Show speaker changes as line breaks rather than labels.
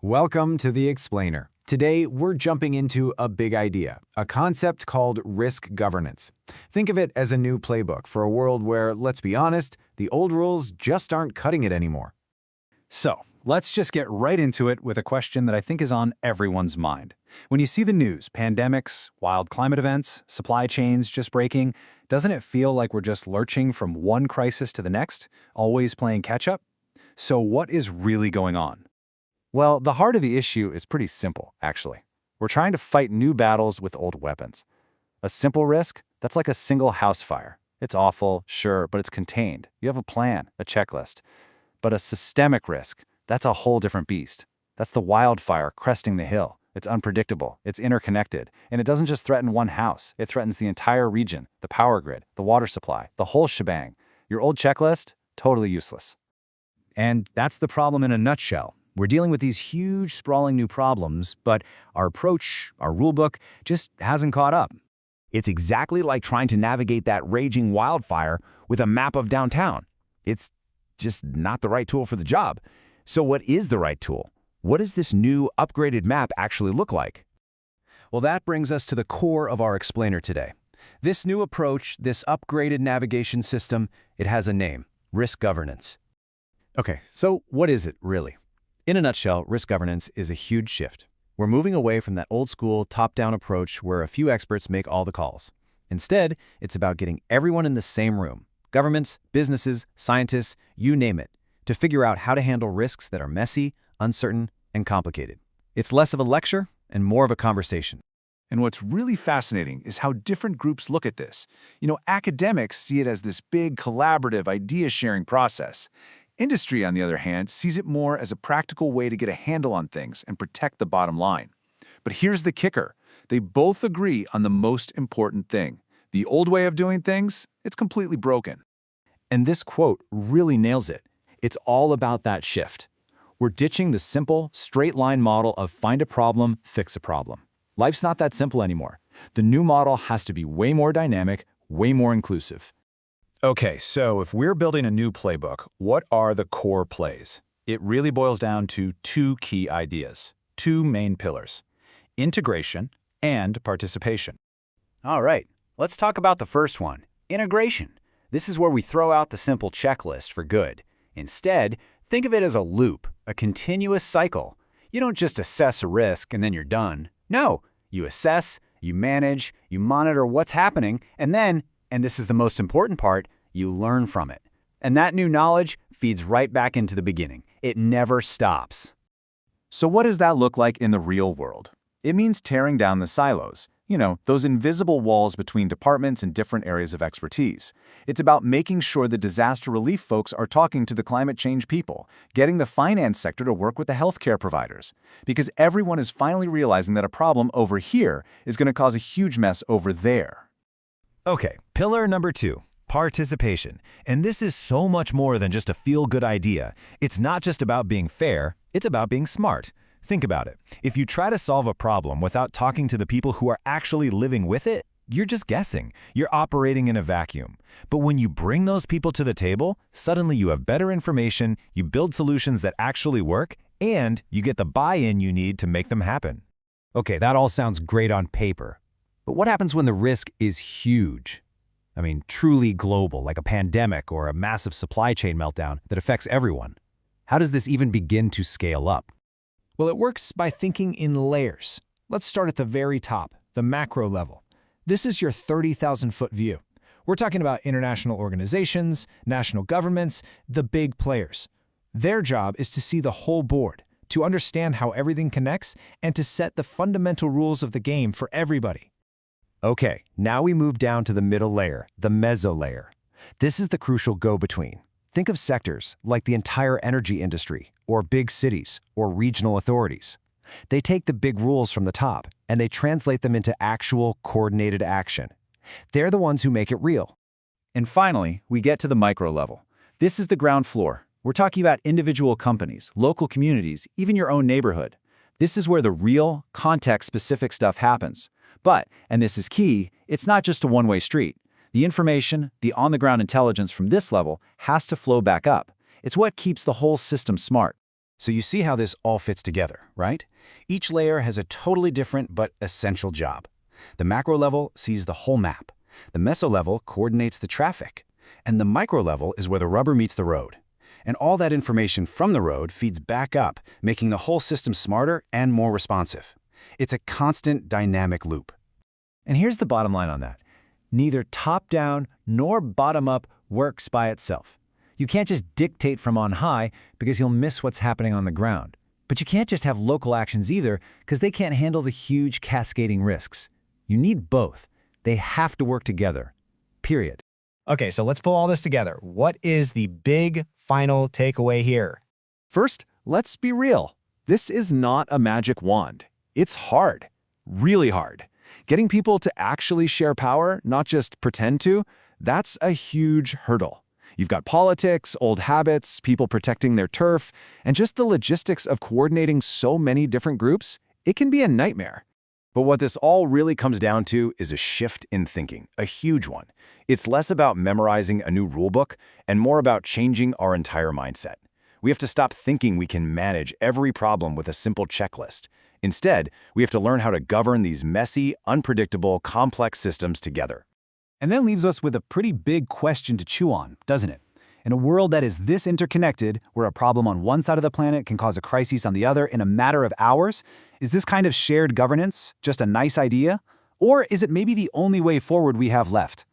Welcome to The Explainer. Today, we're jumping into a big idea, a concept called risk governance. Think of it as a new playbook for a world where, let's be honest, the old rules just aren't cutting it anymore.
So, let's just get right into it with a question that I think is on everyone's mind. When you see the news, pandemics, wild climate events, supply chains just breaking, doesn't it feel like we're just lurching from one crisis to the next, always playing catch-up? So what is really going on? Well, the heart of the issue is pretty simple, actually. We're trying to fight new battles with old weapons. A simple risk, that's like a single house fire. It's awful, sure, but it's contained. You have a plan, a checklist. But a systemic risk, that's a whole different beast. That's the wildfire cresting the hill. It's unpredictable, it's interconnected, and it doesn't just threaten one house. It threatens the entire region, the power grid, the water supply, the whole shebang. Your old checklist, totally useless. And that's the problem in a nutshell. We're dealing with these huge, sprawling new problems, but our approach, our rulebook, just hasn't caught up.
It's exactly like trying to navigate that raging wildfire with a map of downtown. It's just not the right tool for the job. So what is the right tool? What does this new, upgraded map actually look like?
Well, that brings us to the core of our explainer today. This new approach, this upgraded navigation system, it has a name: risk governance. Okay, so what is it really? In a nutshell, risk governance is a huge shift. We're moving away from that old-school, top-down approach where a few experts make all the calls. Instead, it's about getting everyone in the same room, governments, businesses, scientists, you name it, to figure out how to handle risks that are messy, uncertain, and complicated. It's less of a lecture and more of a conversation.
And what's really fascinating is how different groups look at this. Academics see it as this big, collaborative, idea-sharing process. Industry, on the other hand, sees it more as a practical way to get a handle on things and protect the bottom line. But here's the kicker. They both agree on the most important thing. The old way of doing things, it's completely broken.
And this quote really nails it. It's all about that shift. We're ditching the simple, straight-line model of find a problem, fix a problem. Life's not that simple anymore. The new model has to be way more dynamic, way more inclusive. Okay, so if we're building a new playbook, what are the core plays? It really boils down to two key ideas, two main pillars: integration and participation.
All right, let's talk about the first one, integration. This is where we throw out the simple checklist for good. Instead, think of it as a loop, a continuous cycle. You don't just assess a risk and then you're done. No, you assess, you manage, you monitor what's happening, and then, and this is the most important part, you learn from it. And that new knowledge feeds right back into the beginning. It never stops.
So what does that look like in the real world? It means tearing down the silos. Those invisible walls between departments and different areas of expertise. It's about making sure the disaster relief folks are talking to the climate change people, getting the finance sector to work with the healthcare providers. Because everyone is finally realizing that a problem over here is going to cause a huge mess over there.
Okay, pillar number 2, participation. And this is so much more than just a feel-good idea. It's not just about being fair, it's about being smart. Think about it. If you try to solve a problem without talking to the people who are actually living with it, you're just guessing. You're operating in a vacuum. But when you bring those people to the table, suddenly you have better information, you build solutions that actually work, and you get the buy-in you need to make them happen.
Okay, that all sounds great on paper. But what happens when the risk is huge? I mean, truly global, like a pandemic or a massive supply chain meltdown that affects everyone. How does this even begin to scale up?
Well, it works by thinking in layers. Let's start at the very top, the macro level. This is your 30,000-foot view. We're talking about international organizations, national governments, the big players. Their job is to see the whole board, to understand how everything connects, and to set the fundamental rules of the game for everybody.
Okay, now we move down to the middle layer, the meso-layer. This is the crucial go-between. Think of sectors like the entire energy industry, or big cities, or regional authorities. They take the big rules from the top, and they translate them into actual, coordinated action. They're the ones who make it real.
And finally, we get to the micro level. This is the ground floor. We're talking about individual companies, local communities, even your own neighborhood. This is where the real, context-specific stuff happens. But, and this is key, it's not just a one-way street. The information, the on-the-ground intelligence from this level has to flow back up. It's what keeps the whole system smart.
So you see how this all fits together, right? Each layer has a totally different but essential job. The macro level sees the whole map. The meso-level coordinates the traffic. And the micro level is where the rubber meets the road. And all that information from the road feeds back up, making the whole system smarter and more responsive. It's a constant dynamic loop.
And here's the bottom line on that. Neither top-down nor bottom-up works by itself. You can't just dictate from on high because you'll miss what's happening on the ground. But you can't just have local actions either because they can't handle the huge cascading risks. You need both. They have to work together. Period.
Okay, so let's pull all this together. What is the big final takeaway here?
First, let's be real. This is not a magic wand. It's hard. Really hard. Getting people to actually share power, not just pretend to, that's a huge hurdle. You've got politics, old habits, people protecting their turf, and just the logistics of coordinating so many different groups, it can be a nightmare.
But what this all really comes down to is a shift in thinking, a huge one. It's less about memorizing a new rulebook and more about changing our entire mindset. We have to stop thinking we can manage every problem with a simple checklist. Instead, we have to learn how to govern these messy, unpredictable, complex systems together.
And that leaves us with a pretty big question to chew on, doesn't it? In a world that is this interconnected, where a problem on one side of the planet can cause a crisis on the other in a matter of hours, is this kind of shared governance just a nice idea? Or is it maybe the only way forward we have left?